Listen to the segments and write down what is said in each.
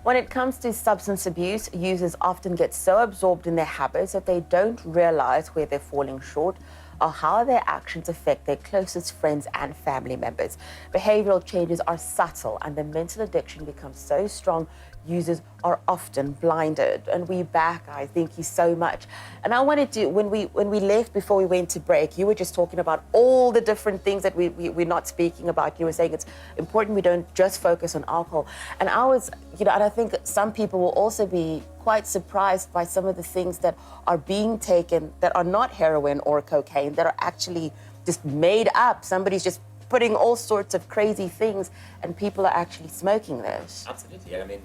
When it comes to substance abuse, users often get so absorbed in their habits that they don't realize where they're falling short or how their actions affect their closest friends and family members. Behavioral changes are subtle, and the mental addiction becomes so strong, users are often blinded. And we're back, guys. Thank you so much. And I wanted to, when we left before we went to break, you were just talking about all the different things that we're not speaking about. You were saying it's important we don't just focus on alcohol. And I was, and I think some people will also be quite surprised by some of the things that are being taken that are not heroin or cocaine, that are actually just made up. Somebody's just putting all sorts of crazy things, and people are actually smoking this. Absolutely. I mean,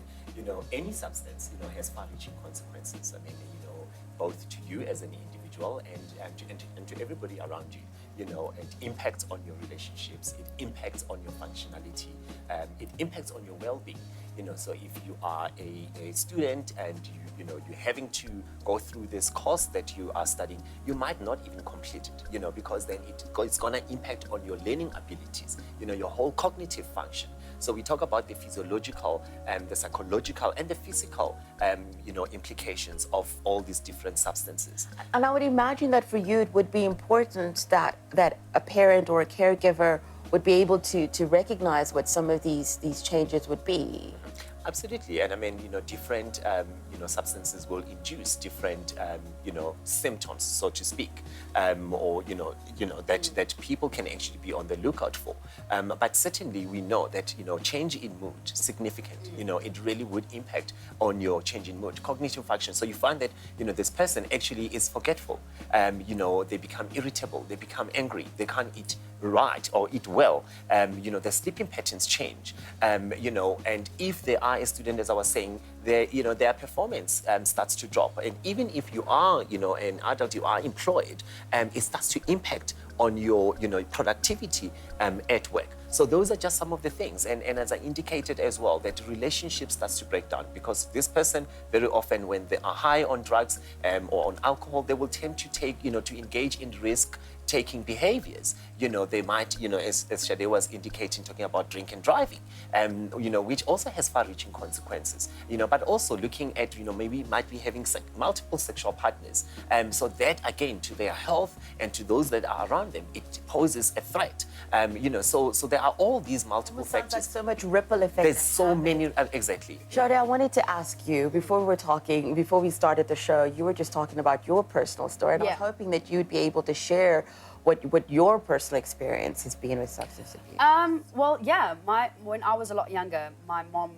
any substance, has far-reaching consequences. I mean, both to you as an individual and to everybody around you. It impacts on your relationships, it impacts on your functionality, it impacts on your well-being. So if you are a student and you're having to go through this course that you are studying, you might not even complete it, because then it's going to impact on your learning abilities, your whole cognitive function. So we talk about the physiological, the psychological, and the physical, implications of all these different substances. And I would imagine that for you, it would be important that a parent or a caregiver would be able to recognize what some of these changes would be. Absolutely, and I mean, different, substances will induce different, symptoms, so to speak, or that people can actually be on the lookout for. But certainly, we know that change in mood, significant. It really would impact on your change in mood, cognitive function. So you find that this person actually is forgetful. They become irritable, they become angry, they can't eat right or eat well. Their sleeping patterns change. And if they are a student, as I was saying, their performance starts to drop. And even if you are, an adult, you are employed, it starts to impact on your, productivity at work. So those are just some of the things. And as I indicated as well, that relationship starts to break down, because this person, very often when they are high on drugs or on alcohol, they will tend to take, to engage in risk-taking behaviors. They might, as Shade was indicating, talking about drink and driving, which also has far-reaching consequences, but also looking at, maybe might be having multiple sexual partners. So that, again, to their health and to those that are around them, it poses a threat. So there are all these multiple factors. Like so much ripple effect. There's so many, exactly. Shade, I wanted to ask you, before we started the show, you were just talking about your personal story, and I was hoping that you'd be able to share what your personal experience has been with substance abuse. Well, yeah, when I was a lot younger, my mom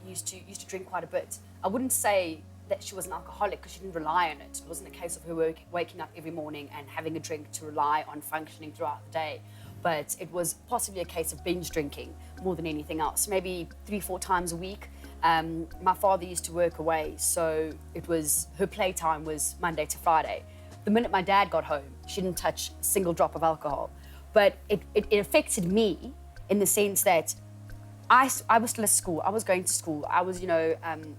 used to drink quite a bit. I wouldn't say that she was an alcoholic because she didn't rely on it. It wasn't a case of her waking up every morning and having a drink to rely on functioning throughout the day. But it was possibly a case of binge drinking more than anything else, maybe 3-4 times a week. My father used to work away, so her playtime was Monday to Friday. The minute my dad got home, she didn't touch a single drop of alcohol. But it affected me in the sense that I was still at school. I was going to school. I was,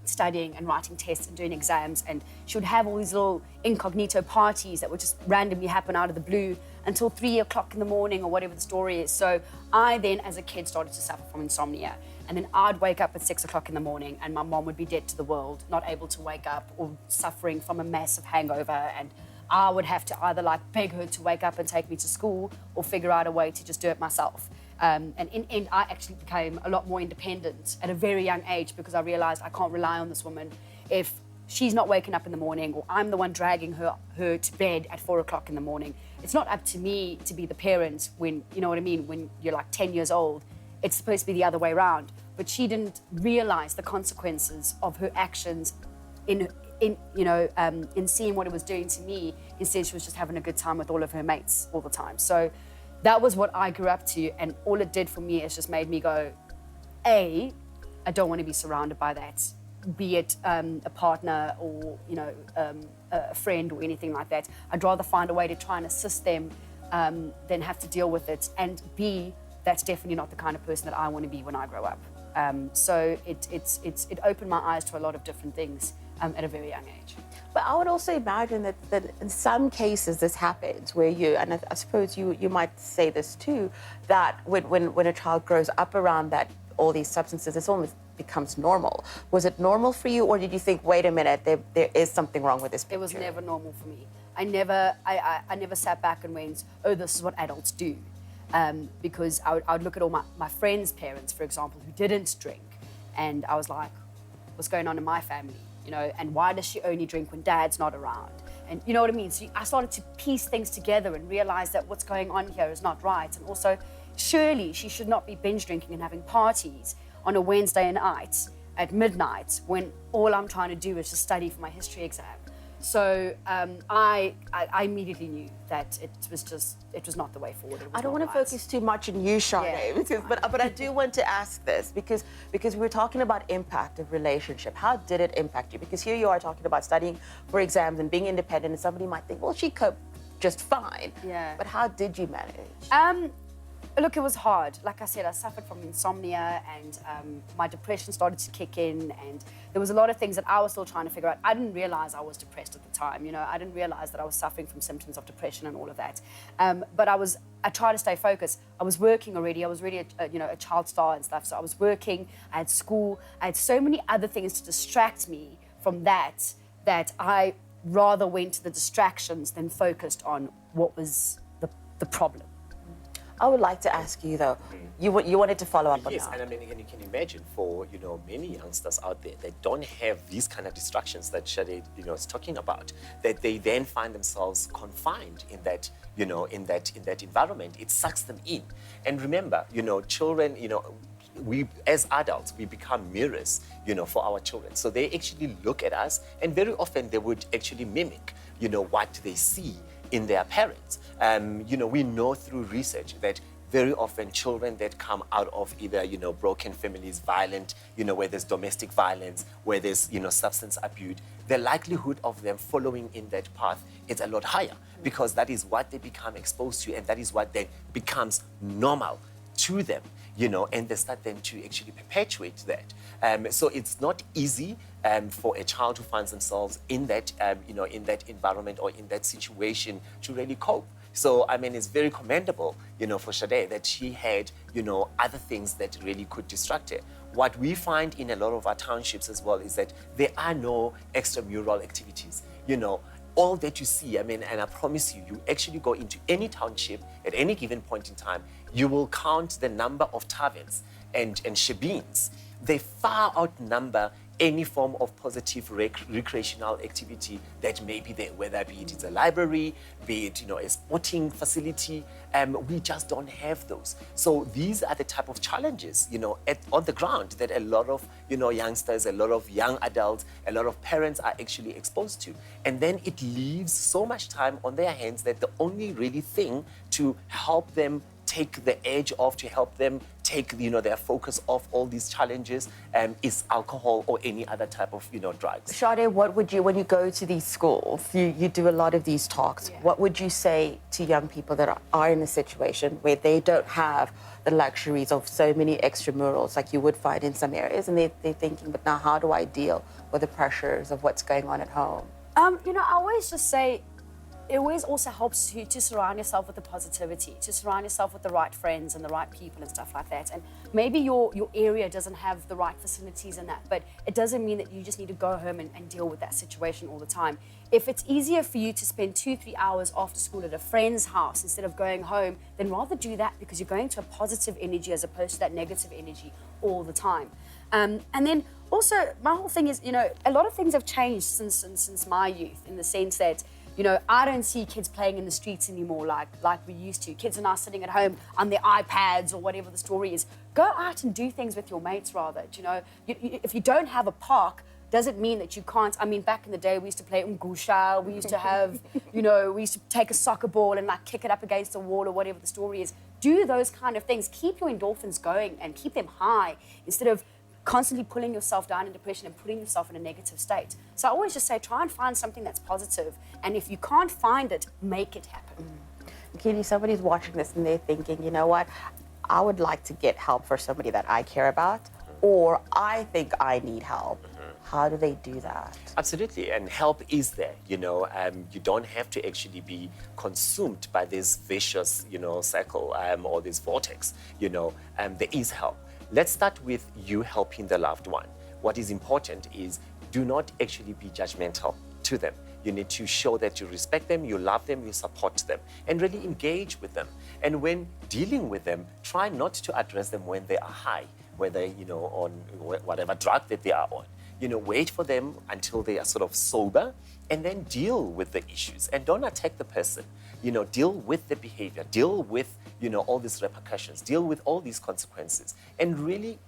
studying and writing tests and doing exams. And she would have all these little incognito parties that would just randomly happen out of the blue until 3 o'clock in the morning or whatever the story is. So I then, as a kid, started to suffer from insomnia. And then I'd wake up at 6 o'clock in the morning and my mom would be dead to the world, not able to wake up or suffering from a massive hangover. And I would have to either beg her to wake up and take me to school or figure out a way to just do it myself. And in the end, I actually became a lot more independent at a very young age because I realized I can't rely on this woman if she's not waking up in the morning or I'm the one dragging her to bed at 4 o'clock in the morning. It's not up to me to be the parent when, you know what I mean, when you're 10 years old. It's supposed to be the other way around. But she didn't realize the consequences of her actions in seeing what it was doing to me. Instead, she was just having a good time with all of her mates all the time. So that was what I grew up to, and all it did for me is just made me go, I don't want to be surrounded by that, be it a partner or a friend or anything like that. I'd rather find a way to try and assist them than have to deal with it. And B, that's definitely not the kind of person that I want to be when I grow up. So it opened my eyes to a lot of different things at a very young age. But I would also imagine that in some cases this happens where and I suppose you might say this too, that when a child grows up around all these substances, it's almost becomes normal. Was it normal for you, or did you think, wait a minute, there is something wrong with this picture? It was never normal for me. I never sat back and went, oh, this is what adults do. Because I would look at all my friends' parents, for example, who didn't drink, and I was like, what's going on in my family? You know, and why does she only drink when dad's not around? And you know what I mean? So I started to piece things together and realize that what's going on here is not right. And also, surely she should not be binge drinking and having parties on a Wednesday night at midnight when all I'm trying to do is just study for my history exam. So I immediately knew that it was not the way forward. I don't want to focus too much on you, Sade, Yeah, but I do want to ask this because we're talking about impact of relationship. How did it impact you? Because here you are talking about studying for exams and being independent, and somebody might think, well, she coped just fine. Yeah. But how did you manage? Look, it was hard. Like I said, I suffered from insomnia, and my depression started to kick in, and there was a lot of things that I was still trying to figure out. I didn't realize I was depressed at the time. You know, I didn't realize that I was suffering from symptoms of depression and all of that. But I tried to stay focused. I was working already. I was really a child star and stuff. So I was working. I had school. I had so many other things to distract me from that I rather went to the distractions than focused on what was the problem. I would like to ask you though. You wanted to follow up on Yes, that. and I mean, and you can imagine for many youngsters out there that don't have these kind of distractions that Sade is talking about, that they then find themselves confined in that in that environment. It sucks them in. And remember, children, we as adults we become mirrors, for our children. So they actually look at us, and very often they would actually mimic, what they see in their parents. We know through research that very often children that come out of either, broken families, violent, where there's domestic violence, where there's, substance abuse, the likelihood of them following in that path is a lot higher because that is what they become exposed to, and that is what then becomes normal to them, and they start then to actually perpetuate that. So it's not easy for a child who finds themselves in that, in that environment or in that situation to really cope. So, I mean, it's very commendable, for Sade that she had, other things that really could distract her. What we find in a lot of our townships as well is that there are no extramural activities, all that you see, I mean, and I promise you, you actually go into any township at any given point in time, you will count the number of taverns and shebeens. They far outnumber any form of positive recreational activity that may be there, whether be it is a library, be it a sporting facility. We just don't have those. So these are the type of challenges on the ground that a lot of youngsters, a lot of young adults, a lot of parents are actually exposed to. And then it leaves so much time on their hands that the only really thing to help them take the edge off, to help them take their focus off all these challenges is alcohol or any other type of drugs. Sade, what would you, when you go to these schools, you do a lot of these talks, what would you say to young people that are in a situation where they don't have the luxuries of so many extramurals like you would find in some areas, and they're thinking, but now how do I deal with the pressures of what's going on at home? I always just say, it always also helps you to surround yourself with the positivity, to surround yourself with the right friends and the right people and stuff like that. And maybe your area doesn't have the right facilities and that, but it doesn't mean that you just need to go home and deal with that situation all the time. If it's easier for you to spend 2-3 hours after school at a friend's house instead of going home, then rather do that, because you're going to a positive energy as opposed to that negative energy all the time. And then also, my whole thing is, a lot of things have changed since my youth, in the sense that I don't see kids playing in the streets anymore like we used to. Kids are now sitting at home on their iPads or whatever the story is. Go out and do things with your mates rather. If you don't have a park, doesn't mean that you can't. I mean, back in the day, we used to play umgusha. We used to have, we used to take a soccer ball and kick it up against the wall or whatever the story is. Do those kind of things. Keep your endorphins going and keep them high instead of constantly pulling yourself down in depression and putting yourself in a negative state. So I always just say, try and find something that's positive. And if you can't find it, make it happen. Kitty, somebody's watching this and they're thinking, you know what, I would like to get help for somebody that I care about, or I think I need help. How do they do that? Absolutely, and help is there. You don't have to actually be consumed by this vicious, cycle or this vortex. There is help. let's start with you helping the loved one. What is important is do not actually be judgmental to them. You need to show that you respect them, you love them, you support them, and really engage with them. And when dealing with them, try not to address them when they are high, whether, on whatever drug that they are on. Wait for them until they are sort of sober and then deal with the issues and don't attack the person. Deal with the behavior, deal with, all these repercussions, deal with all these consequences and really,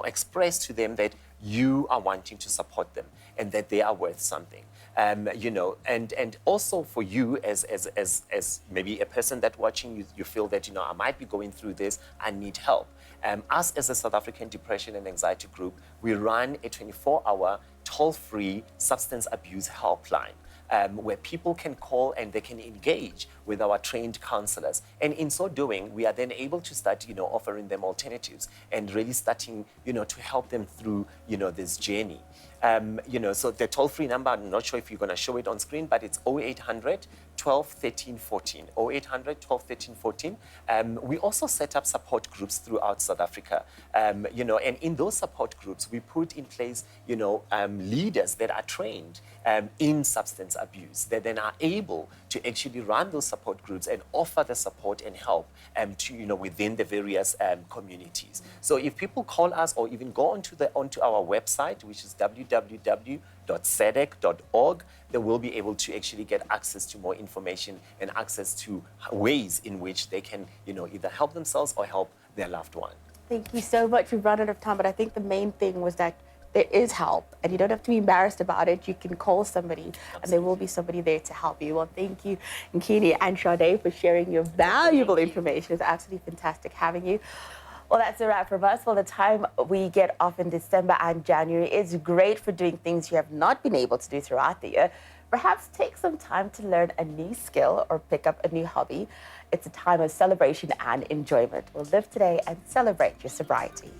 express to them that you are wanting to support them and that they are worth something. And also for you as maybe a person that watching you feel that, I might be going through this, I need help. Us as a South African Depression and Anxiety Group, we run a 24-hour toll-free substance abuse helpline. Where people can call and they can engage with our trained counselors. And in so doing, we are then able to start, offering them alternatives and really starting, to help them through, this journey. So the toll-free number, I'm not sure if you're going to show it on screen, but it's 0800 12 13 14. 0800 12 13 14. We also set up support groups throughout South Africa. And in those support groups, we put in place, leaders that are trained in substance abuse, that then are able to actually run those support groups and offer the support and help to, within the various communities. So if people call us or even go onto our website, which is www.sedec.org, they will be able to actually get access to more information and access to ways in which they can, either help themselves or help their loved one. Thank you so much. We've run out of time, but I think the main thing was that there is help and you don't have to be embarrassed about it. You can call somebody. Absolutely. And there will be somebody there to help you. Well, thank you, Nkini and Sade, for sharing your valuable information. It's absolutely fantastic having you. Well, that's a wrap from us. Well, the time we get off in December and January is great for doing things you have not been able to do throughout the year. Perhaps take some time to learn a new skill or pick up a new hobby. It's a time of celebration and enjoyment. Well, live today and celebrate your sobriety.